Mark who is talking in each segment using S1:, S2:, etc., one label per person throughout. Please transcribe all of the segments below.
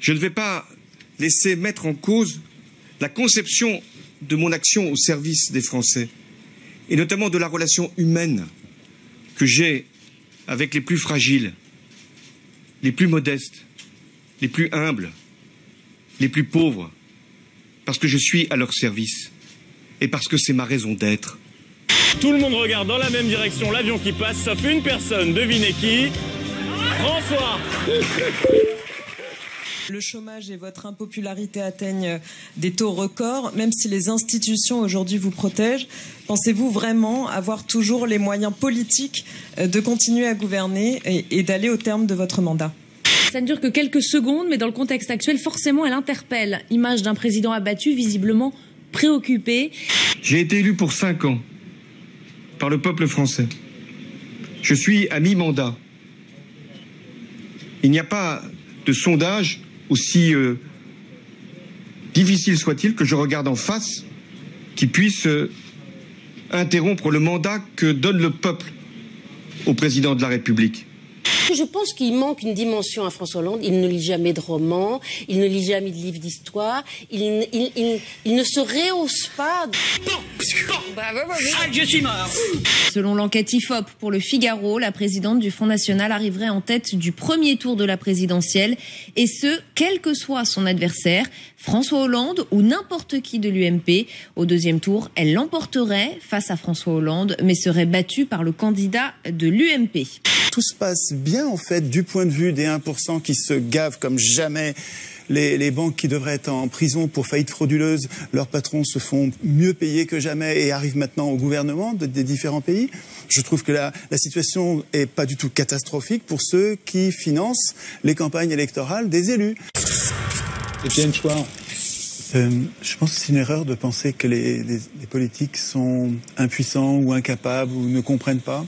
S1: Je ne vais pas laisser mettre en cause la conception de mon action au service des Français, et notamment de la relation humaine que j'ai avec les plus fragiles, les plus modestes, les plus humbles, les plus pauvres, parce que je suis à leur service et parce que c'est ma raison d'être.
S2: Tout le monde regarde dans la même direction l'avion qui passe, sauf une personne, devinez qui? François.
S3: Le chômage et votre impopularité atteignent des taux records, même si les institutions aujourd'hui vous protègent. Pensez-vous vraiment avoir toujours les moyens politiques de continuer à gouverner et d'aller au terme de votre mandat ?
S4: Ça ne dure que quelques secondes, mais dans le contexte actuel, forcément, elle interpelle. Image d'un président abattu, visiblement préoccupé.
S1: J'ai été élu pour 5 ans par le peuple français. Je suis à mi-mandat. Il n'y a pas de sondage, aussi difficile soit-il, que je regarde en face, qui puisse interrompre le mandat que donne le peuple au président de la République.
S5: Je pense qu'il manque une dimension à François Hollande. Il ne lit jamais de romans, il ne lit jamais de livres d'histoire, il ne se rehausse pas.
S6: Je suis mort.
S4: Selon l'enquête IFOP pour le Figaro, la présidente du Front National arriverait en tête du premier tour de la présidentielle, et ce, quel que soit son adversaire, François Hollande ou n'importe qui de l'UMP. Au deuxième tour, elle l'emporterait face à François Hollande, mais serait battue par le candidat de l'UMP.
S7: Tout se passe bien, en fait, du point de vue des 1% qui se gavent comme jamais. Les banques qui devraient être en prison pour faillite frauduleuse, leurs patrons se font mieux payer que jamais et arrivent maintenant au gouvernement des différents pays. Je trouve que la situation est pas du tout catastrophique pour ceux qui financent les campagnes électorales des élus.
S8: Étienne Chouard.
S7: Je pense que c'est une erreur de penser que les politiques sont impuissants ou incapables ou ne comprennent pas,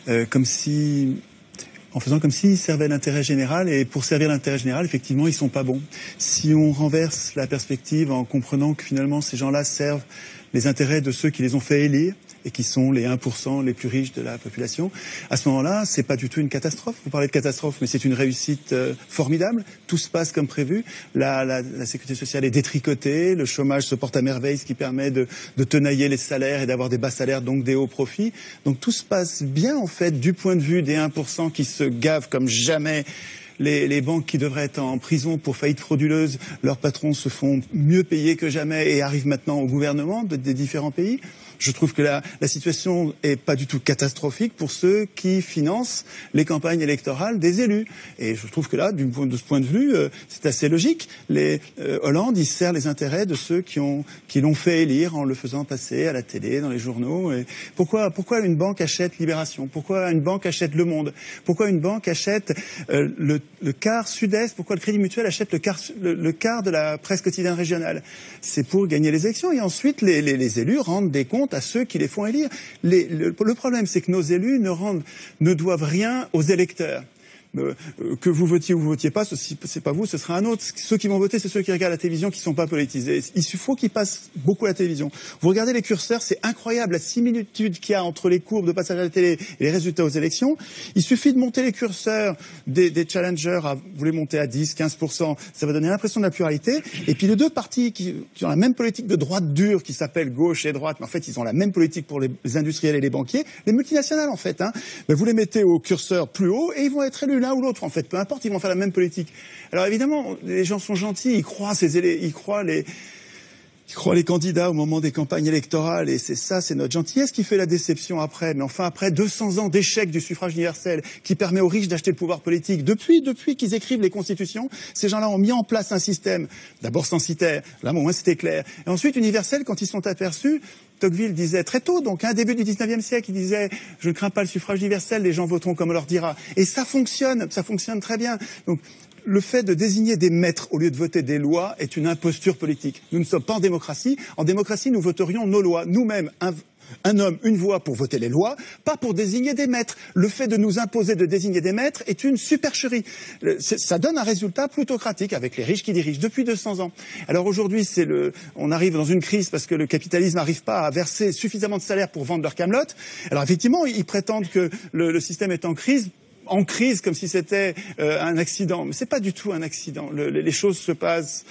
S7: en faisant comme s'ils servaient l'intérêt général, et pour servir l'intérêt général, effectivement, ils sont pas bons. Si on renverse la perspective en comprenant que finalement ces gens-là servent les intérêts de ceux qui les ont fait élire et qui sont les 1% les plus riches de la population, à ce moment-là, c'est pas du tout une catastrophe. Vous parlez de catastrophe, mais c'est une réussite formidable. Tout se passe comme prévu. La sécurité sociale est détricotée, le chômage se porte à merveille, ce qui permet de tenailler les salaires et d'avoir des bas salaires, donc des hauts profits. Donc tout se passe bien, en fait, du point de vue des 1% qui se gavent comme jamais. Les banques qui devraient être en prison pour faillite frauduleuse, leurs patrons se font mieux payer que jamais et arrivent maintenant au gouvernement des différents pays. Je trouve que la situation est pas du tout catastrophique pour ceux qui financent les campagnes électorales des élus. Et je trouve que là, de ce point de vue, c'est assez logique. Hollande, il sert les intérêts de ceux qui l'ont fait élire en le faisant passer à la télé, dans les journaux. Et pourquoi une banque achète Libération? Pourquoi une banque achète Le Monde? Pourquoi une banque achète le quart Sud-Est? Pourquoi le Crédit Mutuel achète le quart de la presse quotidienne régionale? C'est pour gagner les élections. Et ensuite, les élus rendent des comptes à ceux qui les font élire. Le problème, c'est que nos élus ne doivent rien aux électeurs. Que vous votiez ou vous votiez pas, c'est pas vous, ce sera un autre. Ceux qui vont voter, c'est ceux qui regardent la télévision, qui sont pas politisés. Il faut qu'ils passent beaucoup à la télévision. Vous regardez les curseurs, c'est incroyable la similitude qu'il y a entre les courbes de passage à la télé et les résultats aux élections. Il suffit de monter les curseurs des challengers, vous les montez à 10, 15%, ça va donner l'impression de la pluralité. Et puis les deux partis qui ont la même politique de droite dure, qui s'appelle gauche et droite, mais en fait ils ont la même politique pour les industriels et les banquiers, les multinationales en fait. Vous les mettez au curseur plus haut et ils vont être élus l'un ou l'autre, en fait, peu importe, ils vont faire la même politique. Alors évidemment, les gens sont gentils, ils croient les candidats au moment des campagnes électorales, et c'est notre gentillesse qui fait la déception après. Mais enfin, après 200 ans d'échec du suffrage universel, qui permet aux riches d'acheter le pouvoir politique, depuis qu'ils écrivent les constitutions, ces gens-là ont mis en place un système, d'abord censitaire, là au moins c'était clair, et ensuite universel quand ils sont aperçus. Tocqueville disait très tôt, donc début du 19e siècle, il disait « Je ne crains pas le suffrage universel, les gens voteront comme on leur dira ». Et ça fonctionne très bien. Donc, le fait de désigner des maîtres au lieu de voter des lois est une imposture politique. Nous ne sommes pas en démocratie. En démocratie, nous voterions nos lois. Nous-mêmes, un homme, une voix pour voter les lois, pas pour désigner des maîtres. Le fait de nous imposer de désigner des maîtres est une supercherie. Ça donne un résultat plutocratique avec les riches qui dirigent depuis 200 ans. Alors aujourd'hui, on arrive dans une crise parce que le capitalisme n'arrive pas à verser suffisamment de salaire pour vendre leur camelote. Alors effectivement, ils prétendent que le système est en crise. en crise comme si c'était un accident. Mais c'est pas du tout un accident. Les choses se passent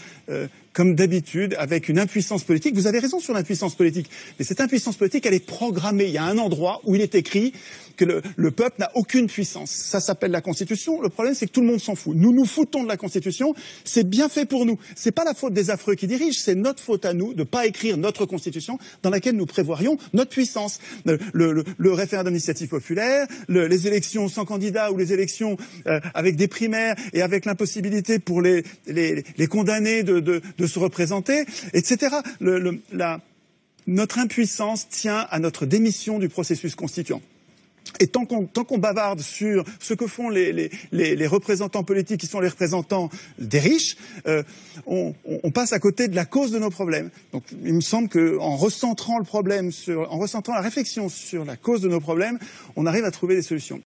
S7: comme d'habitude, avec une impuissance politique. Vous avez raison sur l'impuissance politique, mais cette impuissance politique, elle est programmée. Il y a un endroit où il est écrit que le peuple n'a aucune puissance. Ça s'appelle la Constitution. Le problème, c'est que tout le monde s'en fout. Nous nous foutons de la Constitution. C'est bien fait pour nous. C'est pas la faute des affreux qui dirigent, c'est notre faute à nous de pas écrire notre Constitution dans laquelle nous prévoirions notre puissance. Le référendum d'initiative populaire, les élections sans candidat ou les élections avec des primaires et avec l'impossibilité pour les condamnés de se représenter, etc. Notre impuissance tient à notre démission du processus constituant. Et tant qu'on bavarde sur ce que font les représentants politiques qui sont les représentants des riches, on passe à côté de la cause de nos problèmes. Donc il me semble qu'en recentrant le problème en recentrant la réflexion sur la cause de nos problèmes, on arrive à trouver des solutions.